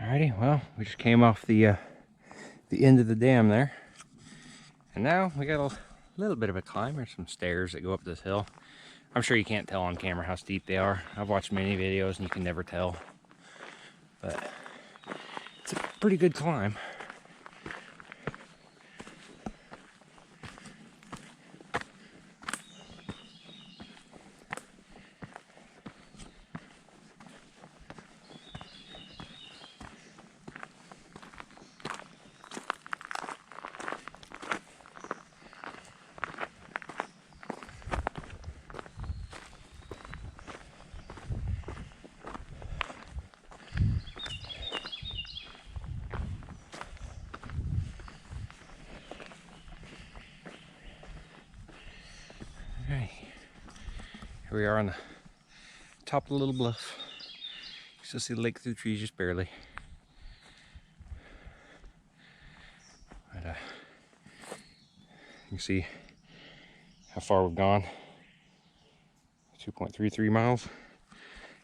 Alrighty, well, we just came off the end of the dam there, and now we got a little bit of a climb. There's some stairs that go up this hill. I'm sure you can't tell on camera how steep they are. I've watched many videos and you can never tell, but it's a pretty good climb. Alright, here we are on the top of the little bluff. You still see the lake through the trees just barely. But you can see how far we've gone. 2.33 miles,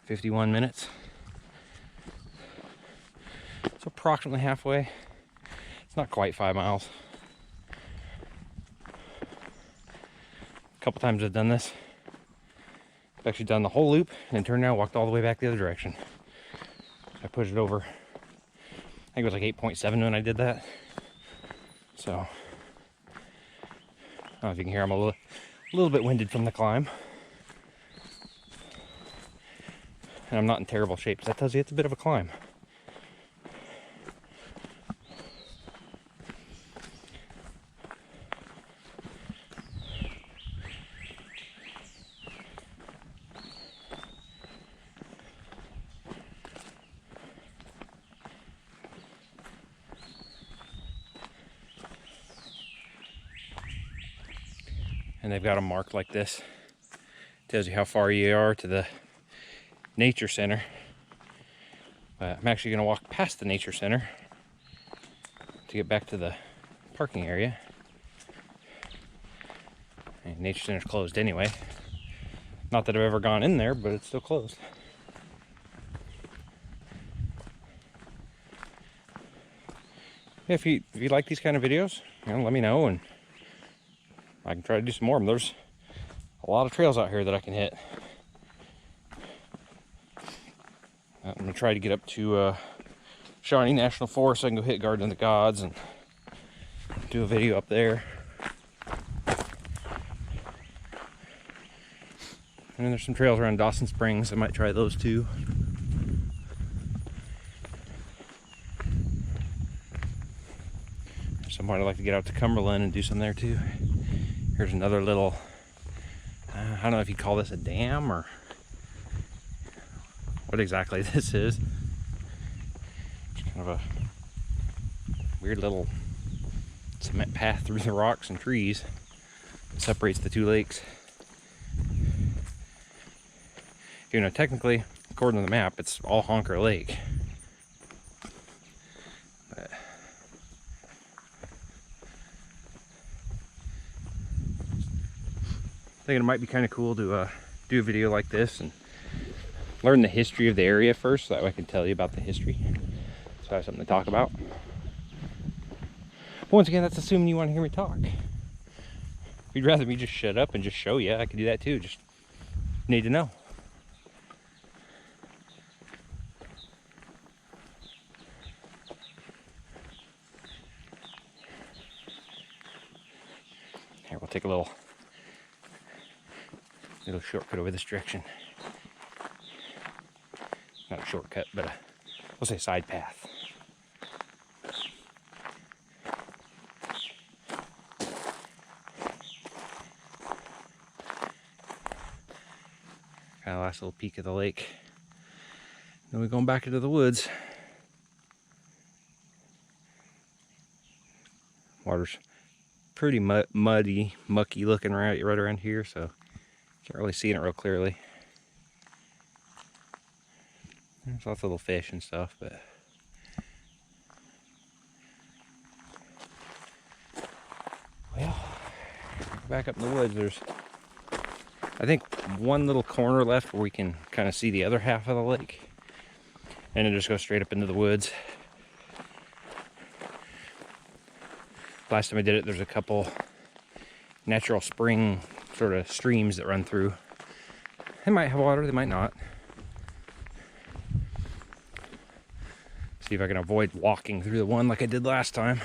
51 minutes. So approximately halfway. It's not quite 5 miles. A couple times I've done this. I've actually done the whole loop and then turned around and walked all the way back the other direction. I pushed it over, I think it was like 8.7 when I did that. So, I don't know if you can hear I'm a little bit winded from the climb. And I'm not in terrible shape, so that tells you it's a bit of a climb. And they've got a mark like this. Tells you how far you are to the nature center. But I'm actually going to walk past the nature center to get back to the parking area. And nature center's closed anyway. Not that I've ever gone in there, but it's still closed. If you like these kind of videos, let me know and I can try to do some more of them. There's a lot of trails out here that I can hit. I'm going to try to get up to Shawnee National Forest so I can go hit Garden of the Gods and do a video up there. And then there's some trails around Dawson Springs. I might try those too. Somewhere I'd like to get out to Cumberland and do some there too. Here's another little, I don't know if you call this a dam or what exactly this is. It's kind of a weird little cement path through the rocks and trees that separates the two lakes. You know, technically, according to the map, it's all Honker Lake. But thinking it might be kind of cool to do a video like this and learn the history of the area first, so that way I can tell you about the history, so I have something to talk about. But once again, that's assuming you want to hear me talk. If you'd rather me just shut up and just show you, I could do that too. Just need to know. Here, we'll take a little shortcut over this direction. Not a shortcut, but we'll say side path. Kind of last little peek of the lake. Then we're going back into the woods. Water's pretty muddy, mucky looking right around here, so can't really see it real clearly. There's lots of little fish and stuff, but well, back up in the woods, there's I think one little corner left where we can kind of see the other half of the lake, and it just goes straight up into the woods. Last time I did it, there's a couple natural spring sort of streams that run through. They might have water, they might not. See if I can avoid walking through the one like I did last time.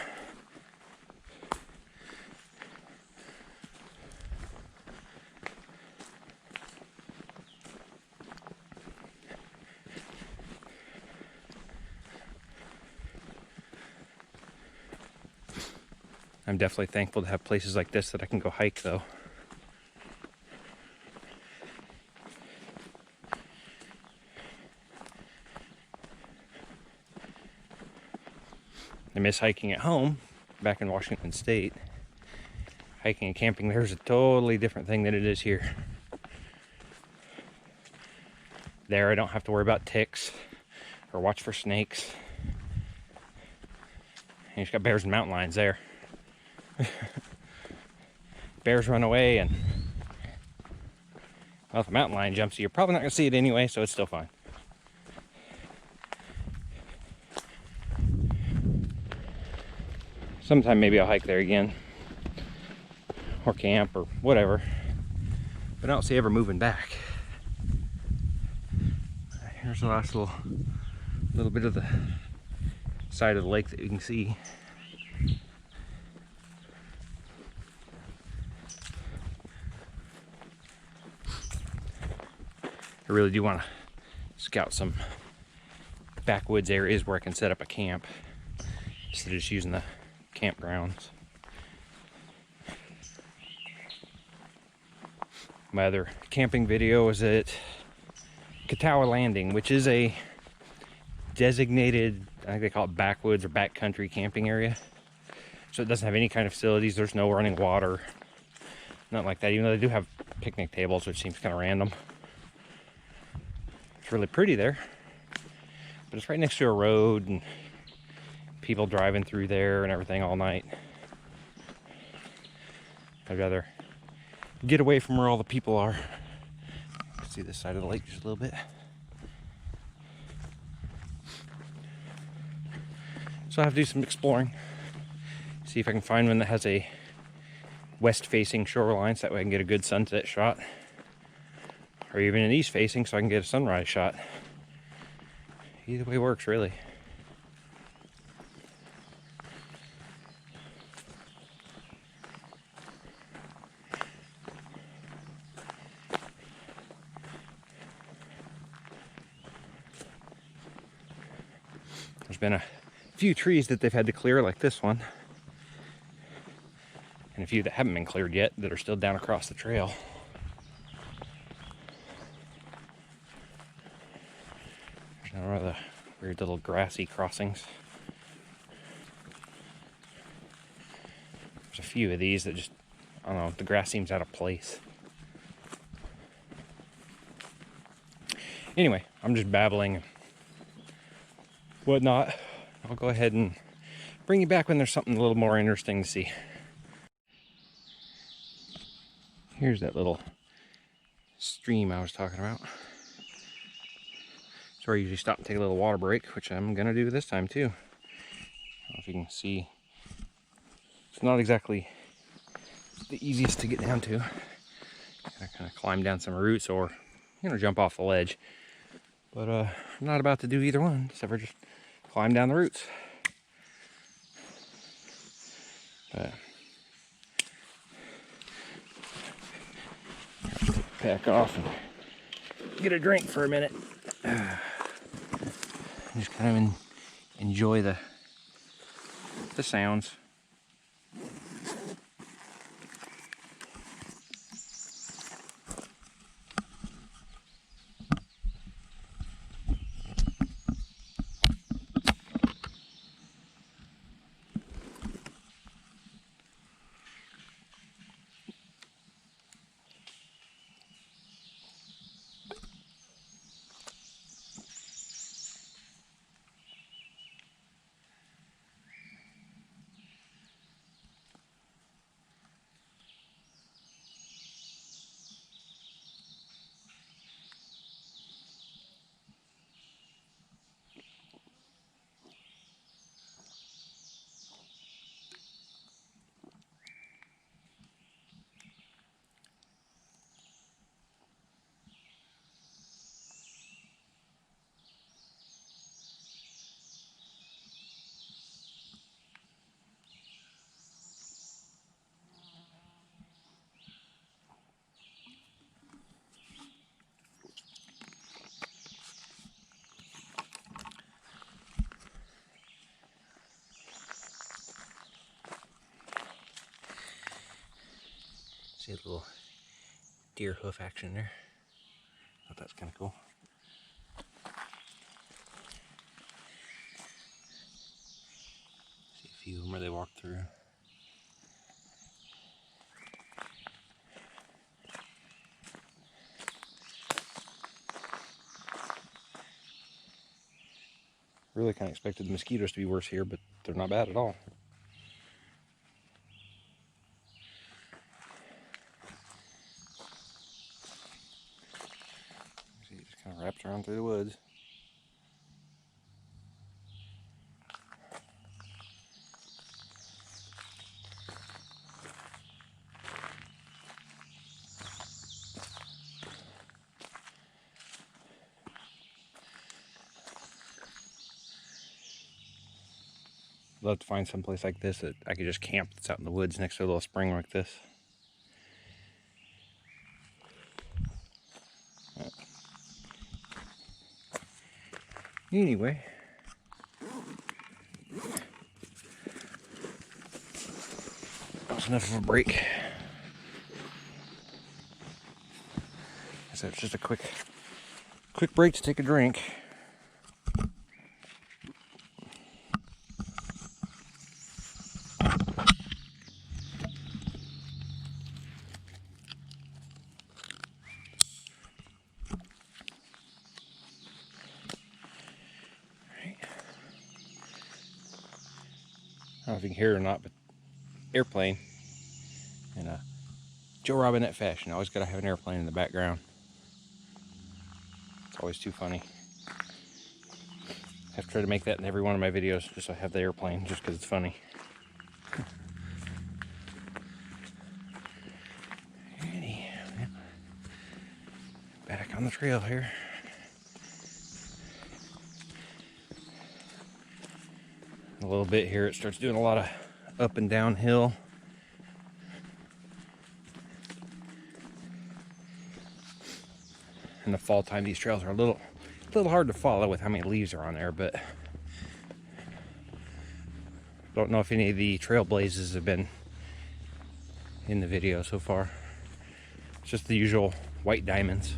I'm definitely thankful to have places like this that I can go hike, though. I miss hiking at home back in Washington State. Hiking and camping there is a totally different thing than it is here. There, I don't have to worry about ticks or watch for snakes. And you just got bears and mountain lions there. Bears run away, and well, if a mountain lion jumps you, you're probably not going to see it anyway, so it's still fine. Sometime maybe I'll hike there again, or camp, or whatever, but I don't see ever moving back. Here's the last little bit of the side of the lake that you can see. I really do want to scout some backwoods areas where I can set up a camp instead of just using the campgrounds. My other camping video was at Katawa Landing, which is a designated, I think they call it backwoods or backcountry camping area. So it doesn't have any kind of facilities. There's no running water, nothing like that, even though they do have picnic tables, which seems kind of random. It's really pretty there, but it's right next to a road and people driving through there and everything all night. I'd rather get away from where all the people are. See this side of the lake just a little bit. So I have to do some exploring. See if I can find one that has a west-facing shoreline, so that way I can get a good sunset shot. Or even an east-facing, so I can get a sunrise shot. Either way works, really. There's been a few trees that they've had to clear, like this one. And a few that haven't been cleared yet that are still down across the trail. There's one of the weird little grassy crossings. There's a few of these that just, I don't know, the grass seems out of place. Anyway, I'm just babbling and whatnot. I'll go ahead and bring you back when there's something a little more interesting to see. Here's that little stream I was talking about. It's where I usually stop and take a little water break, which I'm gonna do this time too. I don't know if you can see. It's not exactly the easiest to get down to. I kind of climb down some roots or, you know, jump off the ledge. But I'm not about to do either one, except for just climb down the roots. But back off and get a drink for a minute. Just kind of enjoy the sounds. See a little deer hoof action there. Thought that's kind of cool. See a few of them where they walk through. Really kind of expected the mosquitoes to be worse here, but they're not bad at all. See, it just kind of wraps around through the woods. Love to find some place like this that I could just camp that's out in the woods next to a little spring like this. Anyway, that's enough of a break. So it's just a quick break to take a drink. I don't know if you can hear it or not, but airplane in a Joe Robinette fashion. Always got to have an airplane in the background. It's always too funny. I have to try to make that in every one of my videos, just so I have the airplane, just because it's funny. Alrighty, back on the trail here. A little bit here, it starts doing a lot of up and down hill. In the fall time, these trails are a little hard to follow with how many leaves are on there, but don't know if any of the trailblazes have been in the video so far. It's just the usual white diamonds.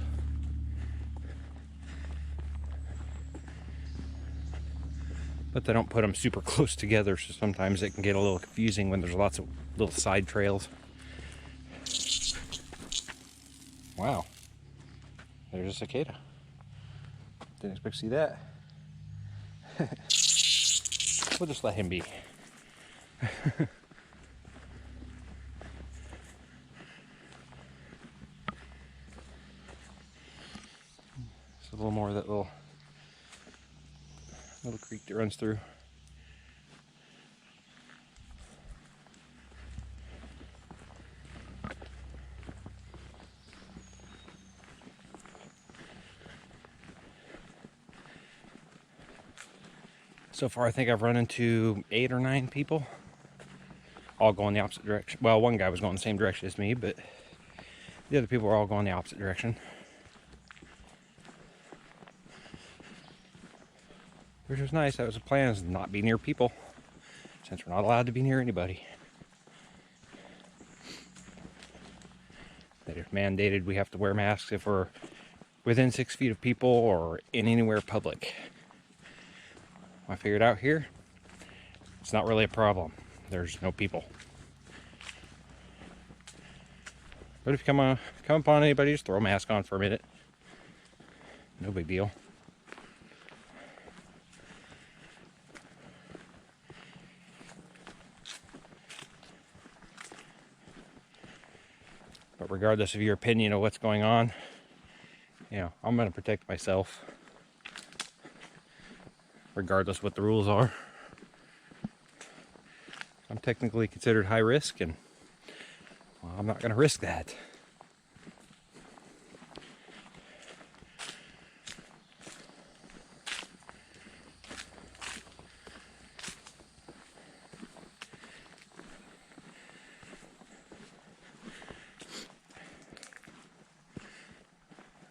But they don't put them super close together, so sometimes it can get a little confusing when there's lots of little side trails. Wow, there's a cicada. Didn't expect to see that. We'll just let him be. It's a little more of that little creek that runs through. So far, I think I've run into 8 or 9 people, all going the opposite direction. Well, one guy was going the same direction as me, but the other people were all going the opposite direction. Which was nice. That was the plan, is not be near people, since we're not allowed to be near anybody. They just mandated we have to wear masks if we're within 6 feet of people or in anywhere public. I figured out here, it's not really a problem. There's no people. But if you come upon anybody, just throw a mask on for a minute. No big deal. But regardless of your opinion of what's going on, you know, I'm going to protect myself, regardless what the rules are. I'm technically considered high risk, and well, I'm not going to risk that.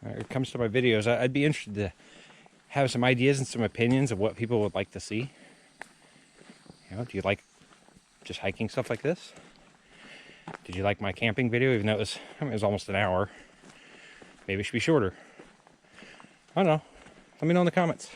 When it comes to my videos, I'd be interested to have some ideas and some opinions of what people would like to see. You know, do you like just hiking stuff like this? Did you like my camping video, even though it was, I mean, it was almost an hour? Maybe it should be shorter. I don't know. Let me know in the comments.